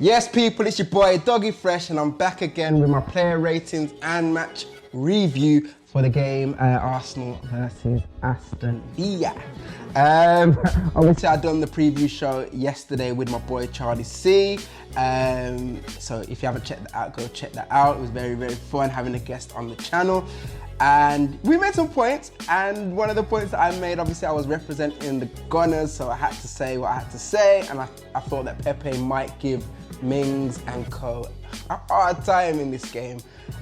Yes, people, it's your boy Dougie Fresh, and I'm back again with my player ratings and match review for the game Arsenal versus Aston Villa. Obviously, I done the preview show yesterday with my boy Charlie C. So if you haven't checked that out, go check that out. It was very, very fun having a guest on the channel. And we made some points, and one of the points that I made, obviously I was representing the Gunners, so I had to say what I had to say, and I thought that Pepe might give Mings and co a hard time in this game.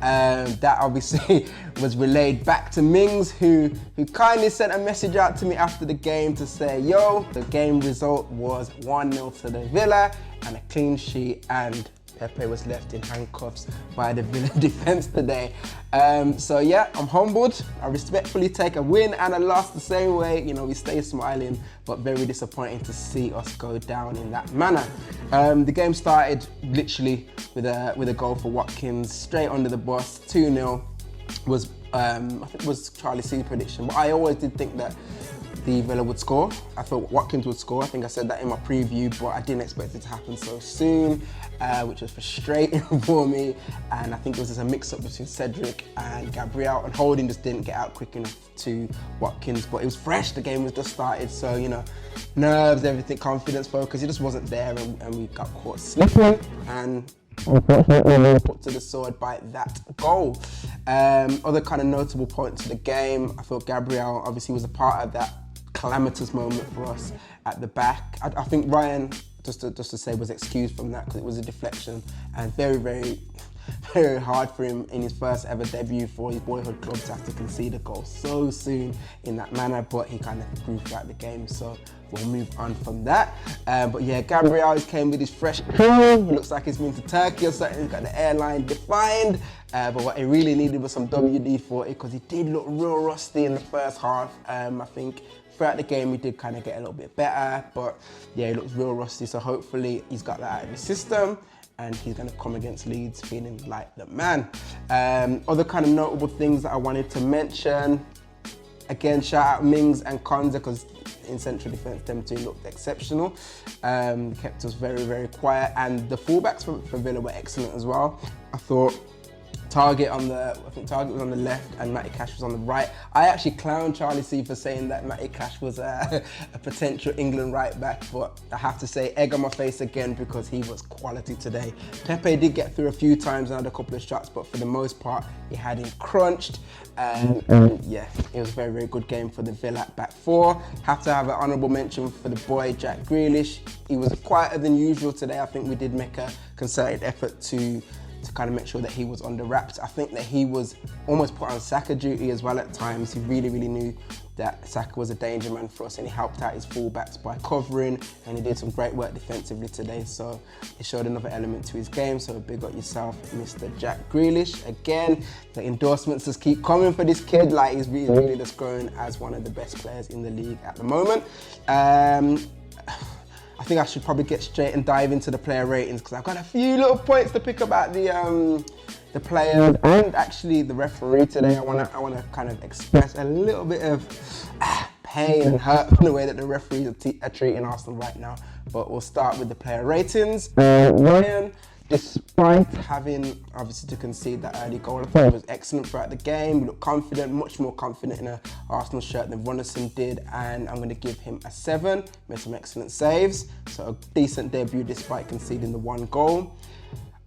That obviously was relayed back to Mings, who kindly sent a message out to me after the game to say, yo, the game result was 1-0 to the Villa and a clean sheet, and Pepe was left in handcuffs by the Villa defence today. So yeah, I'm humbled. I respectfully take a win and a loss the same way. You know, we stay smiling, but very disappointing to see us go down in that manner. The game started literally with a goal for Watkins, straight under the bus. 2-0 was I think it was Charlie C's prediction, but I always did think that the Villa would score. I thought Watkins would score. I think I said that in my preview, but I didn't expect it to happen so soon, which was frustrating for me. And I think it was just a mix-up between Cedric and Gabriel, and Holding just didn't get out quick enough to Watkins. But it was fresh, the game was just started, so you know, nerves, everything, confidence, focus, it just wasn't there, and we got caught slipping, and unfortunately we were put to the sword by that goal. Other kind of notable points of the game, I thought Gabriel obviously was a part of that calamitous moment for us at the back. I think Ryan, just to say, was excused from that because it was a deflection, and very, very, very hard for him in his first ever debut for his boyhood club to have to concede a goal so soon in that manner, but he kind of grew throughout the game, so we'll move on from that. But yeah, Gabriel came with his fresh crew. He looks like he's been to Turkey or something. He's got the airline defined. But what he really needed was some WD-40 because he did look real rusty in the first half. I think throughout the game he did kind of get a little bit better, but yeah, he looks real rusty, so hopefully he's got that out of his system and he's going to come against Leeds feeling like the man. Other kind of notable things that I wanted to mention, again, shout out Mings and Konza, because in central defence them two looked exceptional, kept us very, very quiet, and the fullbacks for Villa were excellent as well. I thought Target was on the left and Matty Cash was on the right. I actually clowned Charlie C for saying that Matty Cash was a potential England right back, but I have to say egg on my face again because he was quality today. Pepe did get through a few times and had a couple of shots, but for the most part he had him crunched. And yeah, it was a very, very good game for the Villa back four. Have to have an honourable mention for the boy Jack Grealish. He was quieter than usual today. I think we did make a concerted effort to kind of make sure that he was under wraps. I think that he was almost put on Saka duty as well at times. He really, really knew that Saka was a danger man for us, and he helped out his fullbacks by covering, and he did some great work defensively today, so it showed another element to his game. So big up yourself, Mr. Jack Grealish. Again, the endorsements just keep coming for this kid. Like, he's really just growing as one of the best players in the league at the moment. I think I should probably get straight and dive into the player ratings because I've got a few little points to pick about the players and actually the referee today. I wanna kind of express a little bit of pain and hurt from the way that the referees are treating Arsenal right now. But we'll start with the player ratings. Ryan, despite having obviously to concede that early goal, I thought he was excellent throughout the game. He looked confident, much more confident in an Arsenal shirt than Runnison did, and I'm going to give him a 7. Made some excellent saves, so a decent debut despite conceding the one goal.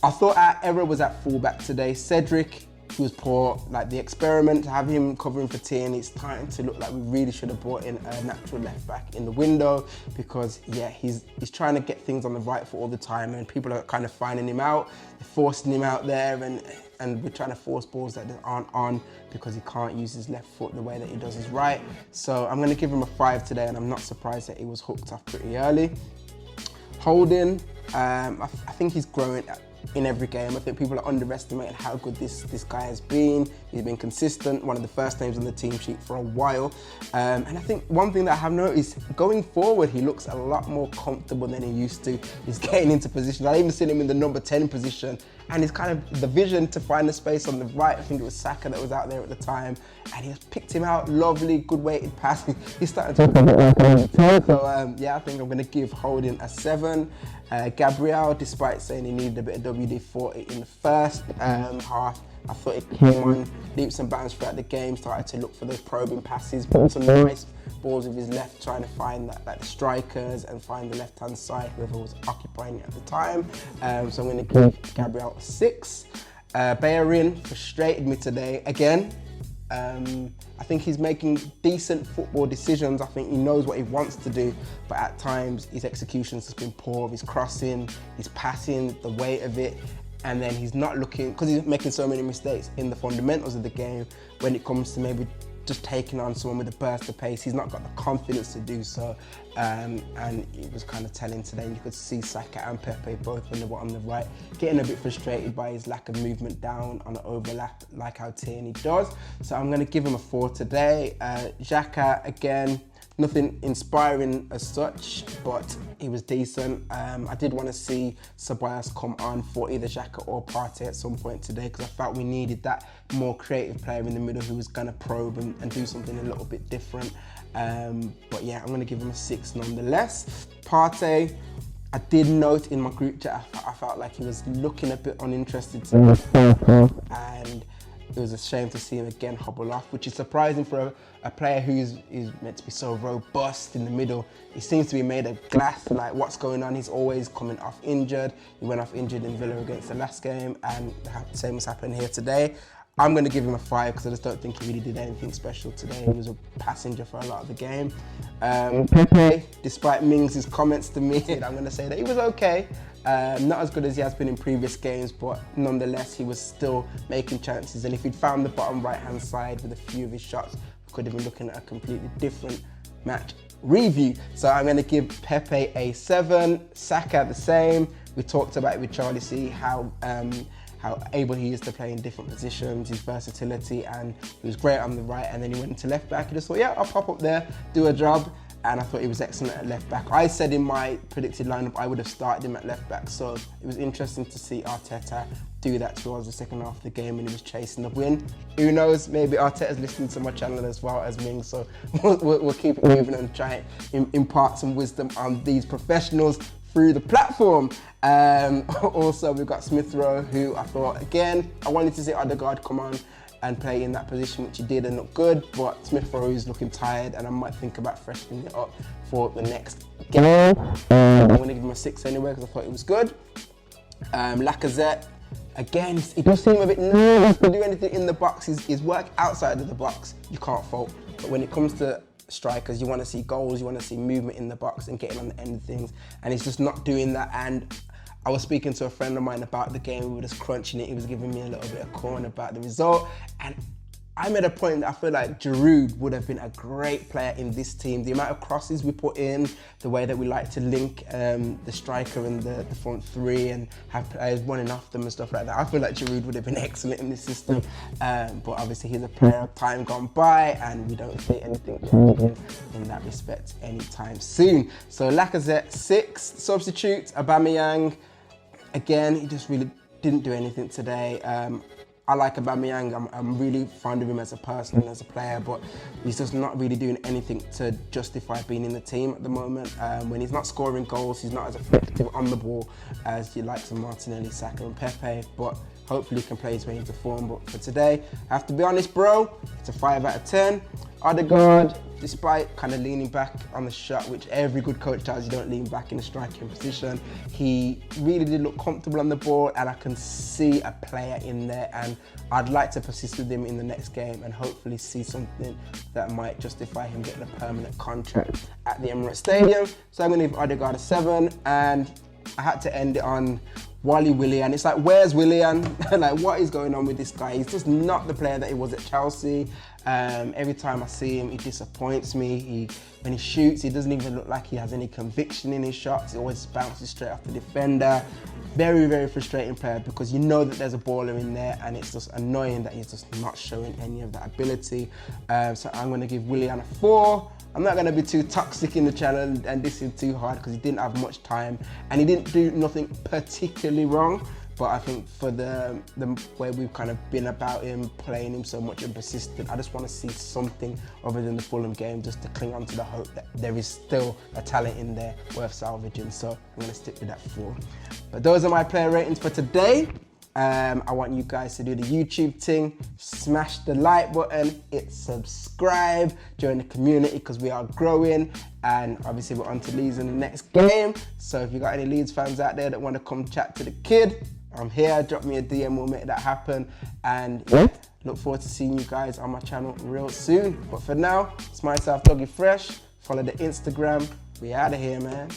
I thought our error was at fullback today. Cedric, he was poor. Like, the experiment to have him covering for Tierney, it's starting to look like we really should have brought in a natural left back in the window, because yeah, he's trying to get things on the right foot all the time, and people are kind of finding him out, forcing him out there, and we're trying to force balls that aren't on because he can't use his left foot the way that he does his right. So I'm going to give him a 5 today, and I'm not surprised that he was hooked off pretty early. Holding, I think he's growing in every game. I think people are underestimating how good this guy has been. He's been consistent, one of the first names on the team sheet for a while. And I think one thing that I have noticed, going forward, he looks a lot more comfortable than he used to. He's getting into positions. I even seen him in the number 10 position, and he's kind of the vision to find the space on the right. I think it was Saka that was out there at the time, and he just picked him out. Lovely, good weighted pass. He's starting to look a bit like a 10. So yeah, I think I'm going to give Holding a 7. Gabriel, despite saying he needed a bit of WD-40 in the first half, I thought he came on leaps and bounds throughout the game, started to look for those probing passes, put some nice balls with his left, trying to find that the strikers and find the left-hand side, whoever was occupying it at the time. So I'm going to give Gabriel a 6. Bellerin frustrated me today again. I think he's making decent football decisions. I think he knows what he wants to do, but at times his executions has been poor. His crossing, his passing, the weight of it, and then he's not looking, because he's making so many mistakes in the fundamentals of the game when it comes to maybe just taking on someone with a burst of pace. He's not got the confidence to do so, and it was kind of telling today. You could see Saka and Pepe both on the right, getting a bit frustrated by his lack of movement down on an overlap like how Tierney does. So I'm going to give him a 4 today. Xhaka, again, nothing inspiring as such, but he was decent. I did want to see Ceballos come on for either Xhaka or Partey at some point today, because I felt we needed that more creative player in the middle who was going to probe and do something a little bit different. But yeah, I'm going to give him a 6 nonetheless. Partey, I did note in my group chat, I felt like he was looking a bit uninterested to me, and it was a shame to see him again hobble off, which is surprising for a player who's meant to be so robust in the middle. He seems to be made of glass. Like, what's going on? He's always coming off injured. He went off injured in Villa against the last game, and the same was happening here today. I'm going to give him a 5 because I just don't think he really did anything special today. He was a passenger for a lot of the game. Pepe, despite Mings' comments to me, I'm going to say that he was okay. Not as good as he has been in previous games, but nonetheless, he was still making chances. And if he'd found the bottom right-hand side with a few of his shots, we could have been looking at a completely different match review. So I'm going to give Pepe a 7, Saka the same. We talked about it with Charlie C, how able he is to play in different positions, his versatility, and he was great on the right, and then he went into left back. He just thought, yeah, I'll pop up there, do a job, and I thought he was excellent at left back. I said in my predicted lineup I would have started him at left back, so it was interesting to see Arteta do that towards the second half of the game when he was chasing the win. Who knows, maybe Arteta's listening to my channel as well as Ming, so we'll keep it moving and try and impart some wisdom on these professionals through the platform. Also, we've got Smith Rowe, who I thought, again, I wanted to see Odegaard come on and play in that position, which he did and look good, but Smith Rowe is looking tired, and I might think about freshening it up for the next game. I'm going to give him a 6 anyway, because I thought it was good. Lacazette, again, he does seem a bit nervous to do anything in the box. His work outside of the box, you can't fault, but when it comes to strikers, you want to see goals, you want to see movement in the box and getting on the end of things, and he's just not doing that. And I was speaking to a friend of mine about the game, we were just crunching it, he was giving me a little bit of corn about the result, and I made a point that I feel like Giroud would have been a great player in this team. The amount of crosses we put in, the way that we like to link the striker and the front three and have players running off them and stuff like that. I feel like Giroud would have been excellent in this system. But obviously he's a player of time gone by, and we don't see anything changing in that respect anytime soon. So Lacazette 6, substitute Aubameyang. Again, he just really didn't do anything today. I like Aubameyang. I'm really fond of him as a person and as a player, but he's just not really doing anything to justify being in the team at the moment. When he's not scoring goals, he's not as effective on the ball as you like some Martinelli, Saka and Pepe, but hopefully he can play his way into form. But for today, I have to be honest, bro, it's a 5 out of 10. Odegaard, despite kind of leaning back on the shot, which every good coach does, you don't lean back in a striking position, he really did look comfortable on the ball, and I can see a player in there, and I'd like to persist with him in the next game and hopefully see something that might justify him getting a permanent contract at the Emirates Stadium. So I'm going to give Odegaard a 7, and I had to end it on Wally Willian. It's like, where's Willian? Like, what is going on with this guy? He's just not the player that he was at Chelsea. Every time I see him, he disappoints me. When he shoots, he doesn't even look like he has any conviction in his shots. He always bounces straight off the defender. Very, very frustrating player, because you know that there's a baller in there, and it's just annoying that he's just not showing any of that ability. So I'm going to give Willian a 4. I'm not going to be too toxic in the channel and diss him too hard, because he didn't have much time and he didn't do nothing particularly wrong. But I think for the way we've kind of been about him, playing him so much and persistent, I just want to see something other than the Fulham game, just to cling on to the hope that there is still a talent in there worth salvaging. So I'm going to stick with that 4. But those are my player ratings for today. I want you guys to do the YouTube thing, smash the like button, hit subscribe, join the community, because we are growing, and obviously we're on to Leeds in the next game. So if you got any Leeds fans out there that want to come chat to the kid, I'm here. Drop me a DM, we'll make that happen. And yeah, look forward to seeing you guys on my channel real soon. But for now, it's myself, Dougie Fresh. Follow the Instagram. We out of here, man.